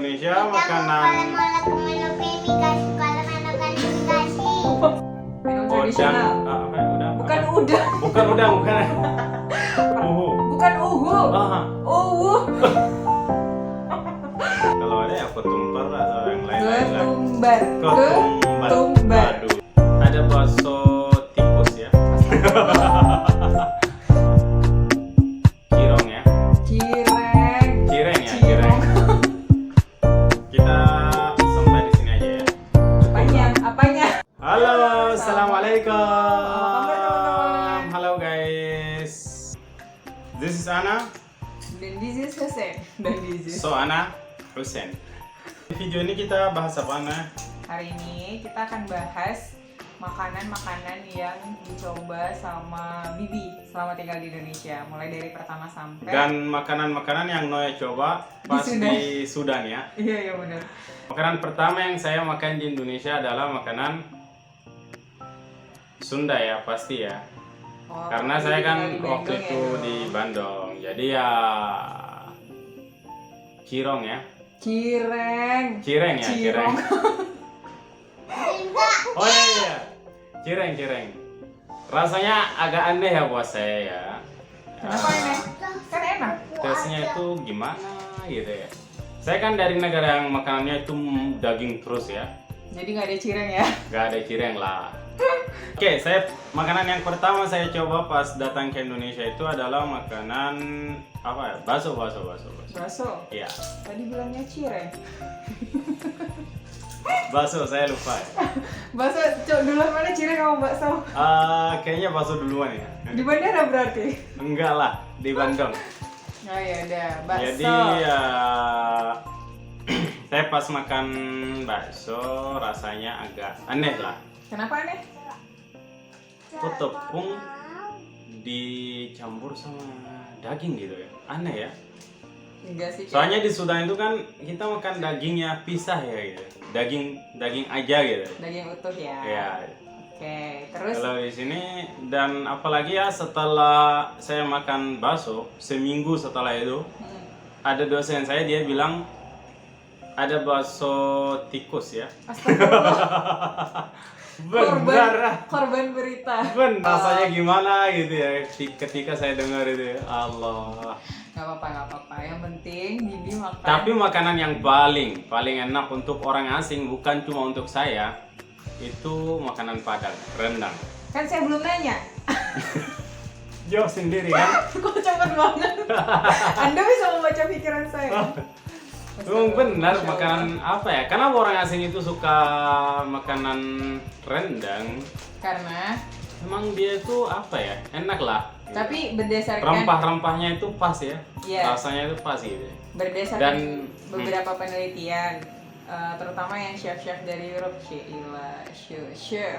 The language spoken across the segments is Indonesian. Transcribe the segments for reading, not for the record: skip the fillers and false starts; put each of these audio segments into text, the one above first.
Indonesia makanan Minum udang, tradisional. bukan Bukan udang. bukan uhu. Bukan uhu. Ah, Uhu. kalau ada ya ketumbar atau yang lain-lain lah. Ketumbar. Ketumbar. Aduh. Ada bakso tikus ya. Cirong ya. Cireng. Cireng ya, cireng. Kita sampai di sini aja ya. Apanya? Halo, assalamualaikum. Apa kabar, teman-teman? Halo guys. This is Ana. Dan this is Hussein. Dan this is. So Ana, Hussein. Video ini kita bahas apa Ana? Hari ini kita akan bahas makanan-makanan yang dicoba sama Bibi selama tinggal di Indonesia, mulai dari pertama sampai. Dan makanan-makanan yang Noya coba pas di Sudan ya. Iya benar. Makanan pertama yang saya makan di Indonesia adalah makanan Sunda ya, pasti ya. Oh, Karena Bibi saya kan tinggal di waktu Bandung itu ya, di Bandung. Jadi ya cirong ya. Cireng. Cireng ya, cireng. Cirong. Oh iya. Cireng. Rasanya agak aneh ya buat saya ya. Kenapa ini? Kan enak. Tesnya itu gimana gitu ya. Saya kan dari negara yang makanannya itu daging terus ya. Jadi nggak ada cireng ya? Gak ada cireng lah. Oke, makanan yang pertama saya coba pas datang ke Indonesia itu adalah makanan apa ya? Bakso. Bakso. Iya. Tadi bilangnya cireng. Bakso, saya lupa ya. Bakso, duluan mana cireng sama bakso? Kayaknya bakso duluan ya. Di bandara berarti? Enggak lah, di Bandung. Oh iya udah, bakso. Jadi ya saya pas makan bakso rasanya agak aneh lah. Kenapa aneh? Kok tepung dicampur sama daging gitu ya. Aneh ya. Enggak sih. Soalnya di Sudan itu kan kita makan dagingnya pisah ya gitu. Daging aja gitu. Daging utuh ya. Ya. Oke, terus Kalau di sini dan apalagi ya setelah saya makan bakso seminggu setelah itu ada dosen saya dia bilang ada bakso tikus ya. astagfirullah. Benar. Korban berita. Rasanya gimana gitu ya ketika saya dengar itu ya. Allah. Gak apa-apa. Yang penting Bibi makan. Tapi makanan yang paling enak untuk orang asing bukan cuma untuk saya itu makanan Padang, rendang. Kan saya belum nanya. Jawab sendiri kan? Kok cepet banget. Anda bisa membaca pikiran saya. Memang benar makanan apa ya? Karena orang asing itu suka makanan rendang. Karena Memang dia itu apa ya? Enak lah. tapi berdasarkan Rempah-rempahnya itu pas ya. Iya. Rasanya itu pas gitu. berdasarkan Dan- beberapa penelitian, terutama yang chef-chef dari Europe, chef.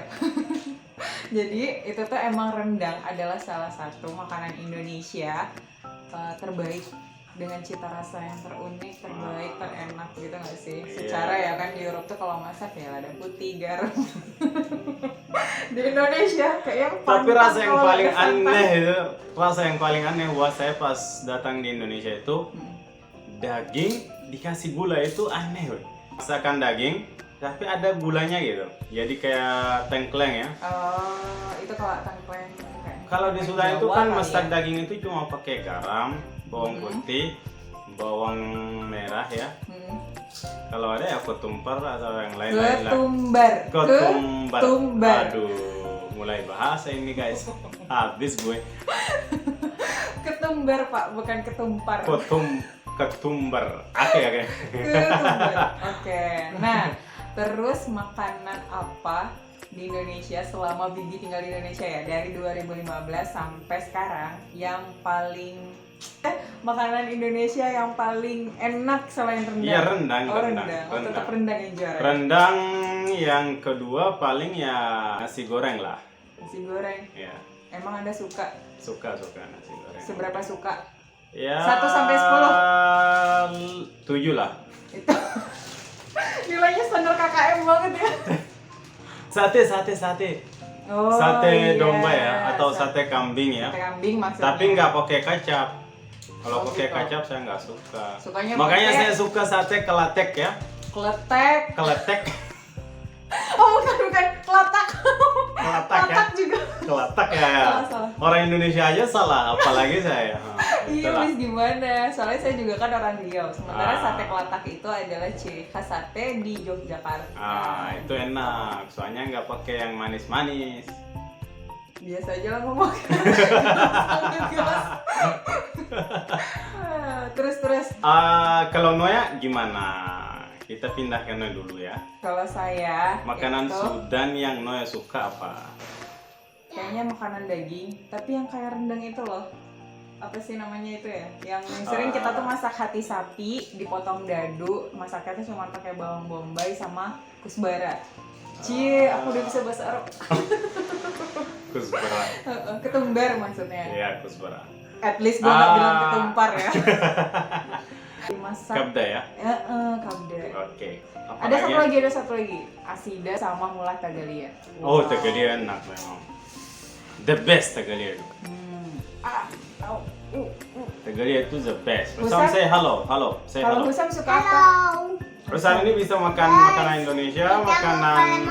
Jadi itu tuh emang rendang adalah salah satu makanan Indonesia terbaik dengan cita rasa yang terunik, terbaik, terenak gitu nggak sih? Iya. Secara ya kan di Europe tuh kalau masak ya lada putih, garam. Di Indonesia kayak Tapi rasa yang kalau paling ada santan. aneh itu, rasa yang paling aneh buat saya pas datang di Indonesia itu daging dikasih gula itu aneh, woy. Masakan daging tapi ada gulanya gitu. Jadi kayak tengkleng ya. Itu kalau tengkleng. Kalau di Sudan itu Jawa kan kali masak ya. daging itu cuma pakai garam, bawang putih, bawang merah ya. Kalau ada ya ketumbar atau yang lain-lain lah. Ketumbar. Aduh, mulai bahasa ini guys. Habis gue. Ketumbar Pak, bukan ketumpar. Ketumbar. Oke. Ketumbar. Oke. Nah, terus makanan apa di Indonesia selama Bibi tinggal di Indonesia ya dari 2015 sampai sekarang yang paling makanan Indonesia yang paling enak selain rendang? Iya, rendang. Oh, tetap rendang yang juara. Rendang yang kedua paling ya nasi goreng lah. Nasi goreng. Ya, Emang Anda suka? suka nasi goreng. Seberapa suka? Ya 1 sampai 7 lah. Itu nilainya standar KKM banget ya. Sate. Oh, Sate iya. domba ya atau sate kambing ya. Sate kambing maksudnya. Tapi nggak pakai kecap. Kalau Oh, pakai gitu. kecap saya nggak suka. Sukanya Makanya pakai- saya suka sate kelatek ya. Kletek. Keletek, Oh bukan kelatak. kelatak ya. Kelatak juga. Kelatak ya. Salah. Orang Indonesia aja salah, apalagi saya. Nah, Iya, itulah. wis gimana? Soalnya saya juga kan orang Riau. Sementara Ah. sate kelatak itu adalah ciri khas sate di Yogyakarta. Itu enak. Soalnya nggak pakai yang manis-manis. Biasa aja lah ngomong. Terus. Kalau Noya gimana? Kita pindah ke Noya dulu ya. Kalau saya Makanan itu Sudan yang Noya suka apa? kayaknya makanan daging, tapi yang kayak rendang itu loh. Apa sih namanya itu ya? Yang sering kita tuh masak hati sapi, dipotong dadu, masaknya tuh cuma pakai bawang bombay sama kusbara. Cie, aku udah bisa bahasa Arab. Kusbara. Ketumbar maksudnya. Iya, kusbara. At least gua nggak bilang ketumpar ya. Dimasak. Kabda ya? Kabda. Oke. Apa Ada lagi? satu lagi. Asida sama mula tagalia. Oh, Wow. Tagalia enak memang. The best Tagalia itu. Au. Tagalia itu the best. Husam? Husam say halo, say Kalau halo. Husam suka apa? Husam ini bisa makan makanan Indonesia, makanan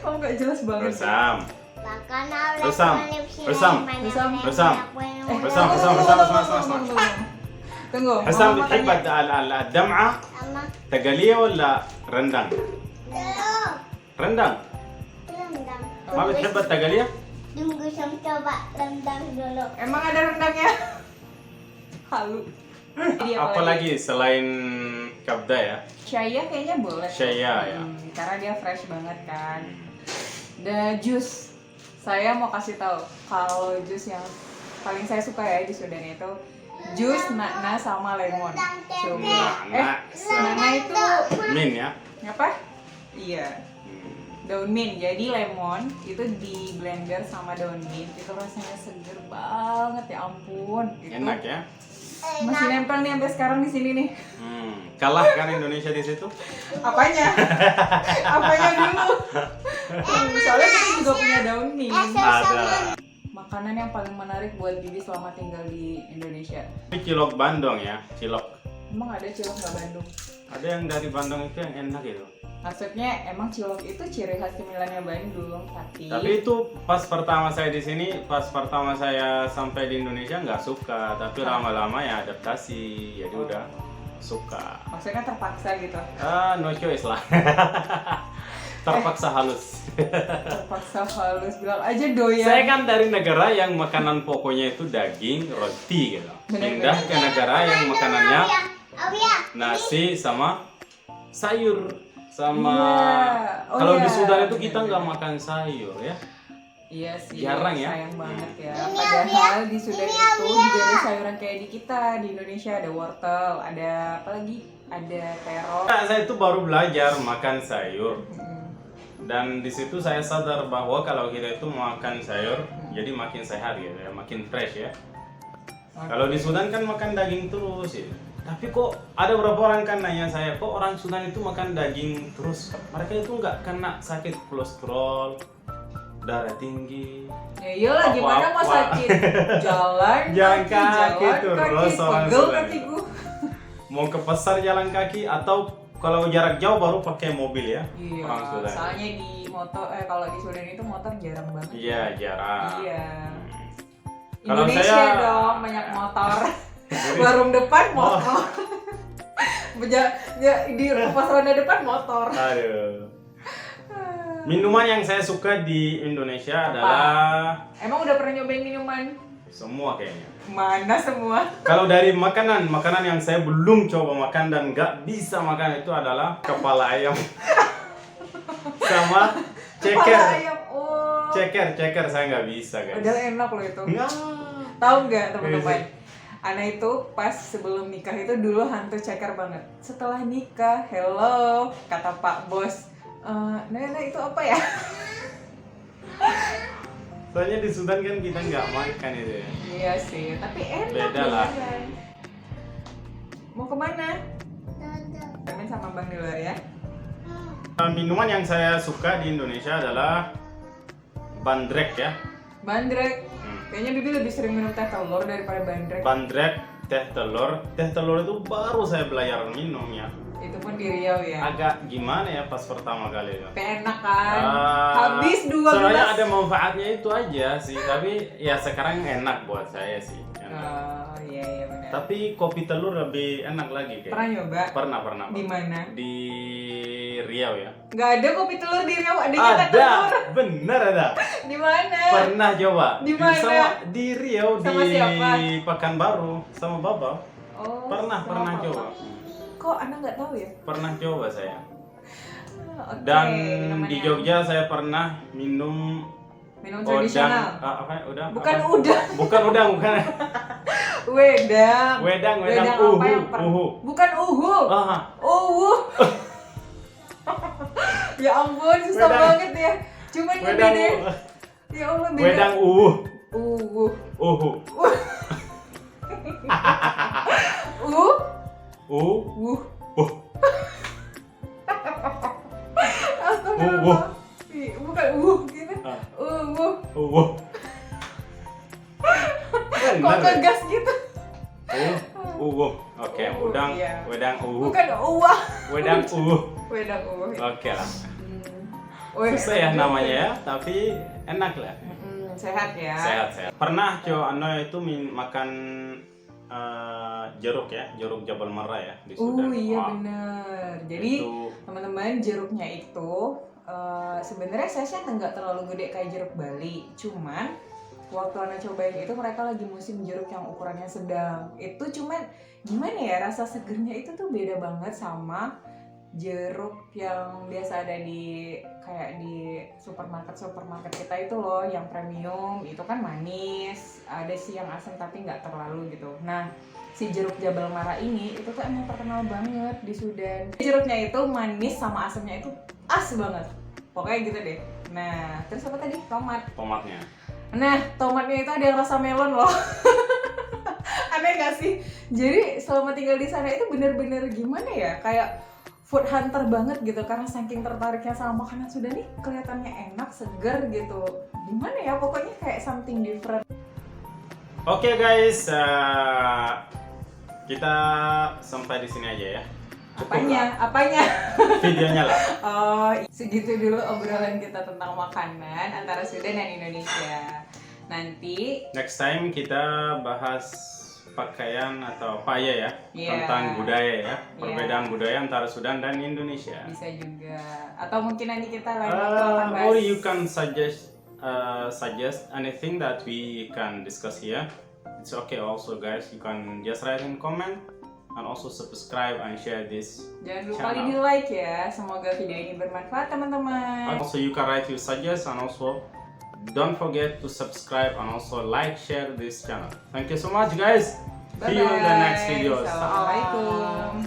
Kamu nggak jelas banget. Husam. Rusam. Tunggu. Husam Mama بتحب tanya. الدمعة تقلية ولا رندان؟ رندان ما بتحب التقلية؟ Tunggu Sam coba rendang dulu. Emang ada rendangnya? Halu. Jadi Apalagi selain kabda ya? Shaya kayaknya boleh. Shaya, ya. Karena dia fresh banget kan. The juice. Saya mau kasih tahu kalau jus yang paling saya suka ya di Sudan itu jus nana sama lemon. Coba. Nana itu Min ya? apa? Iya. Daun mint. Jadi lemon itu di blender sama daun mint itu rasanya seger banget ya ampun. Itu Enak ya? masih nempel nih sampai sekarang di sini nih. Kalah kan Indonesia di situ? Apanya? Apanya dulu? Soalnya kita juga punya daun mint. Ada. Makanan yang paling menarik buat Bibi selama tinggal di Indonesia. Ini cilok Bandung ya? Cilok. Emang ada cilok nggak Bandung? Ada yang dari Bandung itu yang enak itu. Maksudnya emang cilok itu ciri khas cemilannya Bandung, Tapi itu pas pertama saya di sini, pas pertama saya sampai di Indonesia nggak suka, tapi lama-lama ya adaptasi, jadi udah suka. maksudnya terpaksa gitu. No choice lah. Terpaksa halus. Terpaksa halus bilang aja doyan. Saya kan dari negara yang makanan pokoknya itu daging, roti gitu. Bener-bener. Pindah ke negara yang makanannya Awia. nasi sama sayur sama Iya. Oh, kalau di iya. Sudan itu kita nggak makan sayur ya. Iya sih, Jarang ya? sayang banget ya. Padahal di Sudan itu juga ada sayuran kayak di kita. Di Indonesia ada wortel, ada apa lagi? Ada terong. Nah, saya itu baru belajar makan sayur dan di situ saya sadar bahwa kalau kita itu makan sayur jadi makin sehat gitu ya, makin fresh ya. Kalau di Sudan kan makan daging terus ya. Tapi kok ada beberapa orang kan nanya saya, kok orang Sudan itu makan daging terus? Mereka itu nggak kena sakit kolesterol, darah tinggi. Ya iyalah, gimana mau sakit? Jalan Jalan kaki, kaki terus orang pegel Sudan kakiku. Mau ke pasar jalan kaki atau kalau jarak jauh baru pakai mobil ya. Iya, Orang Sudan. soalnya di motor, kalau di Sudan itu motor jarang banget. Iya, jarang. Iya. Kalau Indonesia saya- dong banyak motor. Warung depan motor. Di pos ronda depan motor. Aduh. Minuman yang saya suka di Indonesia adalah Emang udah pernah nyobain minuman? semua kayaknya. Mana semua? Kalau dari makanan yang saya belum coba makan dan nggak bisa makan itu adalah kepala ayam sama ceker. Kepala ayam. Oh. Ceker saya nggak bisa guys. Padahal enak loh itu. Nggak. Tahu nggak teman-teman? Ana itu pas sebelum nikah itu dulu hantu ceker banget. Setelah nikah, hello, kata Pak Bos, Nena itu apa ya? Soalnya di Sudan kan kita nggak makan itu ya. Iya sih, tapi enak. Beda lah. beneran. Mau kemana? Temen sama Bang di luar ya. Minuman yang saya suka di Indonesia adalah bandrek ya. Bandrek. Kayaknya Bibi lebih sering minum teh telur daripada bandrek. Bandrek, teh telur itu baru saya belajar minum ya. Itu pun di Riau ya. Agak gimana ya pas pertama kali itu. Tapi enak kan. Habis 12. Sebenarnya ada manfaatnya itu aja sih, tapi ya sekarang enak buat saya sih. Enak. Oh iya benar. Tapi kopi telur lebih enak lagi kayak. Pernah nyoba? Pernah. Di mana? Di Riau ya. Nggak ada kopi telur di Riau, adanya teh Ada, telur. bener ada. Di mana? Pernah coba. Di mana? Di Riau, Sama di siapa? Pekanbaru sama Baba. Oh, Pernah sama coba. Papa. Kok Anda nggak tahu ya? Pernah coba saya. Oke, Dan minuman di yang- Jogja saya pernah minum minum tradisional. apa ya? Udang. Bukan apa? udang. Bukan udang, bukan. Wedang. Wedang apa yang uhu. Bukan uhu. Ah, Uhu. Ya ampun, susah Wedang. banget ya. Cuman gede wedang deh. Ya Allah beda. wedang uhu. Uhu. Uhu. Wuh. Uh. Astagfirullah. Bukan gitu. Ah. Uhu. Kok Benar. ngegas gitu? Oke, Uhu, udang, iya. wedang uhu. Bukan uwah. Wedang uhu. Wedang uhu. Oke lah. Wih, Susah ya enak namanya juga. ya, tapi enak lah. Sehat ya. Sehat. Pernah itu makan jeruk ya, jeruk Jabal Merah ya di Sudan. Iya Wah, bener. Jadi itu teman-teman jeruknya itu sebenarnya saya nggak terlalu gede kayak jeruk Bali. Cuman waktu Ana cobain itu mereka lagi musim jeruk yang ukurannya sedang. Itu cuman gimana ya, rasa segernya itu tuh beda banget sama jeruk yang biasa ada di kayak di supermarket kita itu loh, yang premium itu kan manis, ada sih yang asam tapi nggak terlalu gitu. Nah si jeruk Jabal Merah ini itu tuh emang terkenal banget di Sudan. Jeruknya itu manis sama asamnya itu as banget, pokoknya gitu deh. Nah terus apa tadi? tomatnya. Nah tomatnya itu ada yang rasa melon loh. Aneh gak sih? Jadi selama tinggal di sana itu bener-bener gimana ya, kayak food hunter banget gitu, karena saking tertariknya sama makanan Sudan nih, kelihatannya enak, segar gitu. Gimana ya, pokoknya kayak something different. Oke guys, kita sampai di sini aja ya. Cukup lah. Apanya? Videonya lah. Oh, segitu dulu obrolan kita tentang makanan antara Sudan dan Indonesia. Nanti Next time kita bahas pakaian atau paya ya, Iya. tentang budaya ya, Iya. perbedaan budaya antara Sudan dan Indonesia. bisa juga, atau mungkin nanti kita lain waktu akan bahas. Or you can suggest anything that we can discuss here. It's okay also guys. You can just write in comment and also subscribe and share this. Jangan lupa channel. di like ya. Semoga video ini bermanfaat teman-teman. Also you can write your suggest and also don't forget to subscribe and also like, share this channel. Thank you so much guys. See you in the next video. Assalamualaikum.